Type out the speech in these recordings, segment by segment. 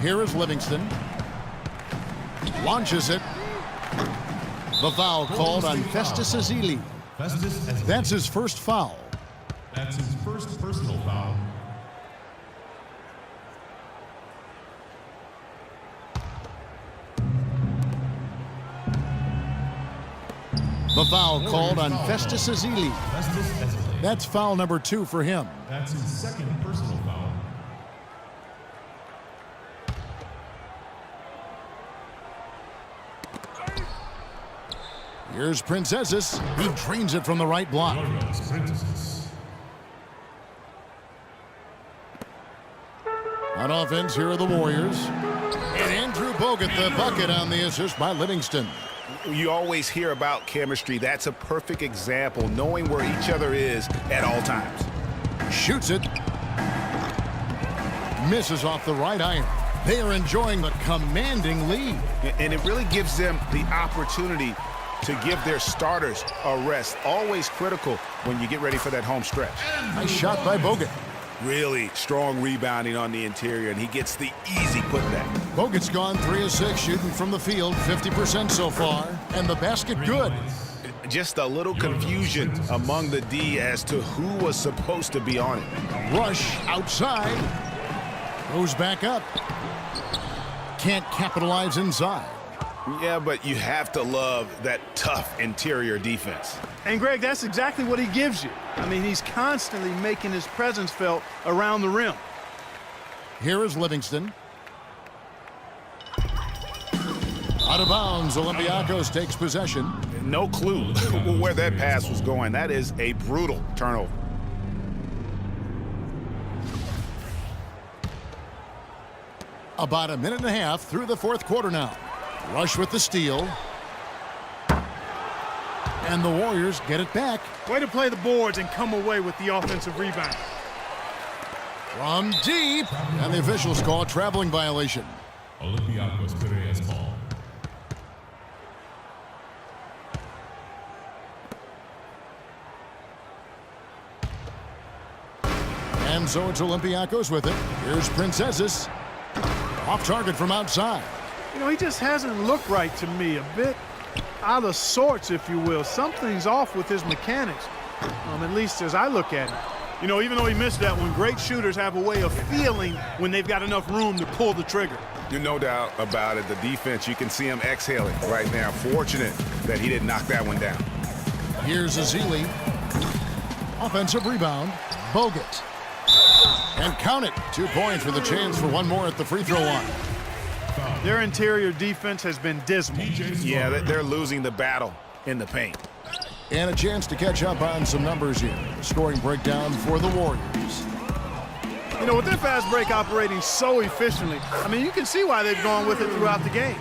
Here is Livingston. Launches it. The foul called on Festus Ezeli. That's his first foul. That's his first personal foul. The foul called on Festus Ezeli. That's foul number 2 for him. That's his second personal foul. Here's Princesses. He drains it from the right block. On offense, here are the Warriors. And Andrew Bogut, the bucket on the assist by Livingston. You always hear about chemistry. That's a perfect example, knowing where each other is at all times. Shoots it. Misses off the right iron. They are enjoying the commanding lead. And it really gives them the opportunity to give their starters a rest. Always critical when you get ready for that home stretch. Nice shot by Bogut. Really strong rebounding on the interior, and he gets the easy putback. Bogut's gone 3 of 6 shooting from the field, 50% so far, and the basket good. Just a little confusion among the D as to who was supposed to be on it. Rush outside. Goes back up. Can't capitalize inside. Yeah, but you have to love that tough interior defense. And, Greg, that's exactly what he gives you. I mean, he's constantly making his presence felt around the rim. Here is Livingston. Out of bounds, Olympiacos takes possession. No clue where that pass was going. That is a brutal turnover. About a minute and a half through the 4th quarter now. Rush with the steal. And the Warriors get it back. Way to play the boards and come away with the offensive rebound. From deep. And the officials call a traveling violation. Olympiacos Piraeus ball. And so it's Olympiacos with it. Here's Princesses. Off target from outside. You know, he just hasn't looked right to me. A bit out of sorts, if you will. Something's off with his mechanics, at least as I look at it. You know, even though he missed that one, great shooters have a way of feeling when they've got enough room to pull the trigger. There's no doubt about it. The defense, you can see him exhaling right now. Fortunate that he didn't knock that one down. Here's Ezeli. Offensive rebound. Bogut. And count it. 2 points with a chance for one more at the free throw line. Their interior defense has been dismal. Yeah, they're losing the battle in the paint. And a chance to catch up on some numbers here. The scoring breakdown for the Warriors. You know, with their fast break operating so efficiently, I mean, you can see why they've gone with it throughout the game.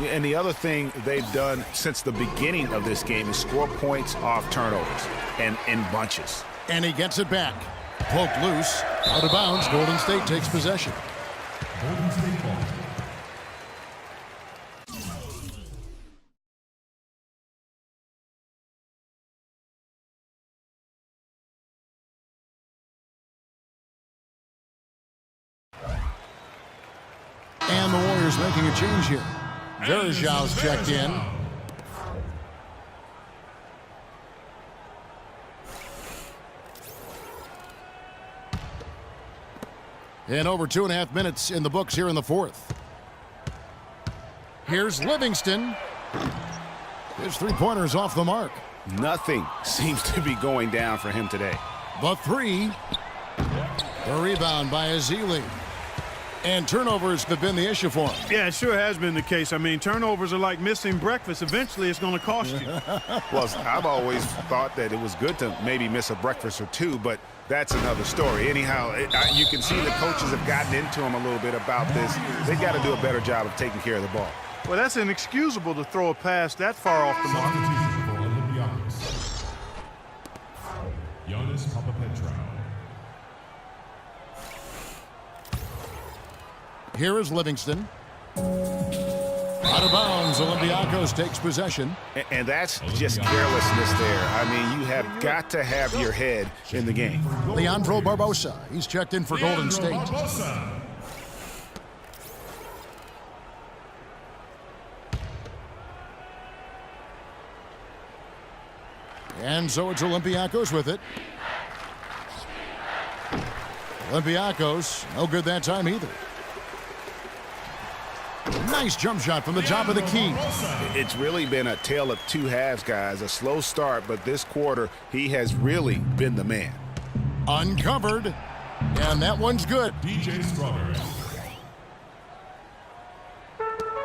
And the other thing they've done since the beginning of this game is score points off turnovers and in bunches. And he gets it back. Poked loose. Out of bounds. Golden State takes possession. Golden State ball. And the Warriors making a change here. Verjau's checked in. And over 2.5 minutes in the books here in the 4th. Here's Livingston. His 3-pointer is off the mark. Nothing seems to be going down for him today. The 3. The rebound by Ezeli. And turnovers have been the issue for him. Yeah, it sure has been the case. I mean, turnovers are like missing breakfast. Eventually, it's going to cost you. Well, I've always thought that it was good to maybe miss a breakfast or two, but that's another story. Anyhow, you can see the coaches have gotten into him a little bit about this. They've got to do a better job of taking care of the ball. Well, that's inexcusable to throw a pass that far off the mark. Substitution for Olympiacos. Giannis Papapetrou. Here is Livingston. Out of bounds, Olympiacos takes possession. And that's just carelessness there. I mean, you have got to have your head in the game. Leandro Barbosa, he's checked in for Golden State. And so it's Olympiacos with it. Olympiacos, no good that time either. Nice jump shot from the top of the key. It's really been a tale of two halves, guys. A slow start, but this quarter, he has really been the man. Uncovered. And that one's good. DJ Strawberry.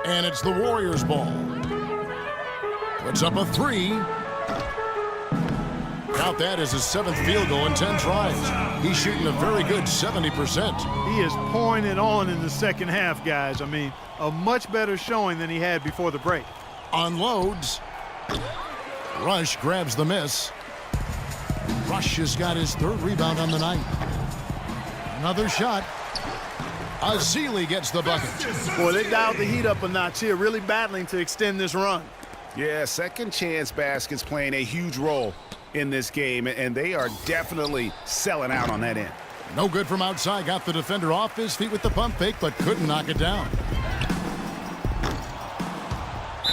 And it's the Warriors' ball. Puts up a three. Count that as his 7th field goal in 10 tries. He's shooting a very good 70%. He is pouring it on in the second half, guys. I mean, a much better showing than he had before the break. Unloads. Rush grabs the miss. Rush has got his 3rd rebound on the night. Another shot. Azili gets the bucket. Boy, they dialed the heat up a notch here, really battling to extend this run. Yeah, second chance baskets playing a huge role in this game, and they are definitely selling out on that end. No good from outside. Got the defender off his feet with the pump fake, but couldn't knock it down.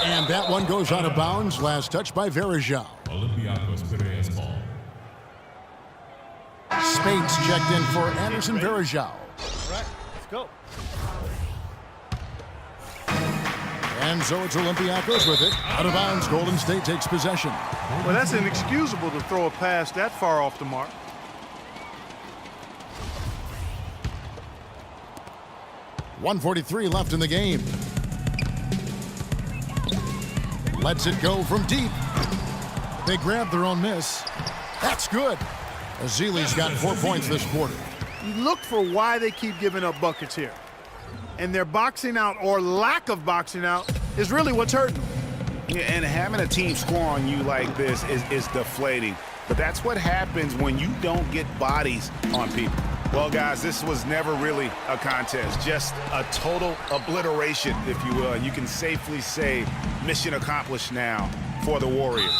And that one goes out of bounds. Last touch by Verejao. Olympiacos Piraeus ball. Spates checked in for Anderson Verejao. All right, let's go. And so it's Olympiacos with it. Out of bounds, Golden State takes possession. Well, that's inexcusable to throw a pass that far off the mark. .143 left in the game. Lets it go from deep. They grab their own miss. That's good. Azili's got 4 points this quarter. You look for why they keep giving up buckets here. And their boxing out or lack of boxing out is really what's hurting them. Yeah, and having a team score on you like this is deflating. But that's what happens when you don't get bodies on people. Well, guys, this was never really a contest, just a total obliteration, if you will. And you can safely say mission accomplished now for the Warriors.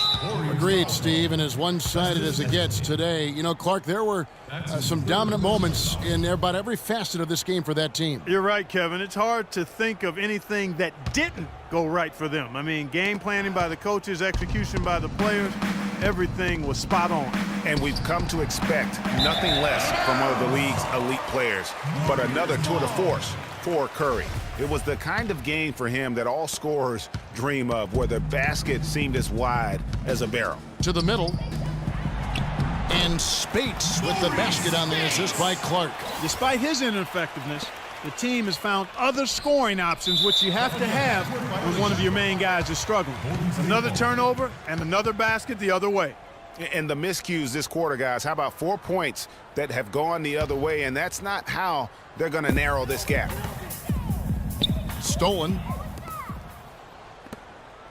Agreed, Steve, and as one-sided as it gets today. You know, Clark, there were some dominant moments in about every facet of this game for that team. You're right, Kevin. It's hard to think of anything that didn't go right for them. I mean, game planning by the coaches, execution by the players, everything was spot on. And we've come to expect nothing less from one of the league's elite players, but another tour de force for Curry. It was the kind of game for him that all scorers dream of, where the basket seemed as wide as a barrel. To the middle. And Spates with the basket on the assist by Clark. Despite his ineffectiveness, the team has found other scoring options, which you have to have when one of your main guys is struggling. Another turnover and another basket the other way. And the miscues this quarter, guys, how about 4 points that have gone the other way, and that's not how they're going to narrow this gap. Stolen.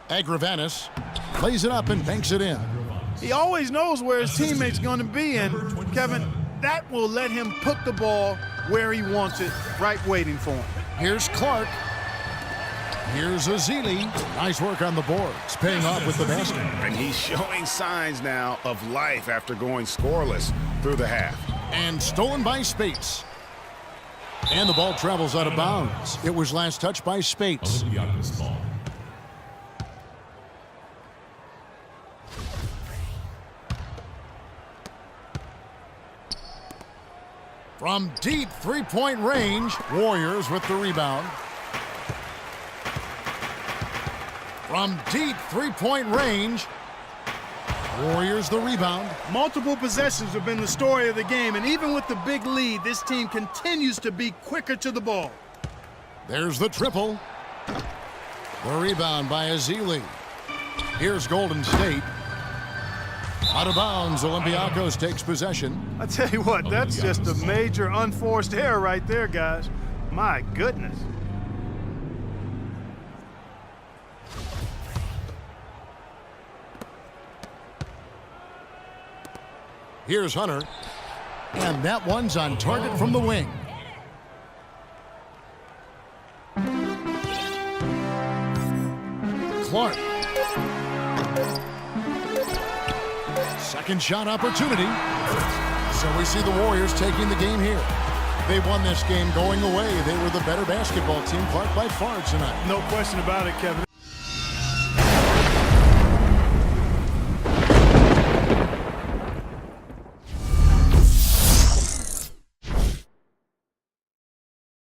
Agravanis plays it up and banks it in. He always knows where his teammate's going to be, and Kevin, that will let him put the ball where he wants it, right waiting for him. Here's Clark. Here's Azili. Nice work on the boards, paying off with the basket. And he's showing signs now of life after going scoreless through the half. And stolen by Spates. And the ball travels out of bounds. It was last touched by Spates. Olympiacos ball. From deep three-point range, Warriors with the rebound. From deep three-point range, Warriors the rebound. Multiple possessions have been the story of the game, and even with the big lead, this team continues to be quicker to the ball. There's the triple. The rebound by Azili. Here's Golden State. Out of bounds, Olympiacos takes possession. I tell you what, that's just a major unforced error right there, guys. My goodness. Here's Hunter. And that one's on target from the wing. Clark. Second shot opportunity. So we see the Warriors taking the game here. They won this game going away. They were the better basketball team, Clark, by far tonight. No question about it, Kevin.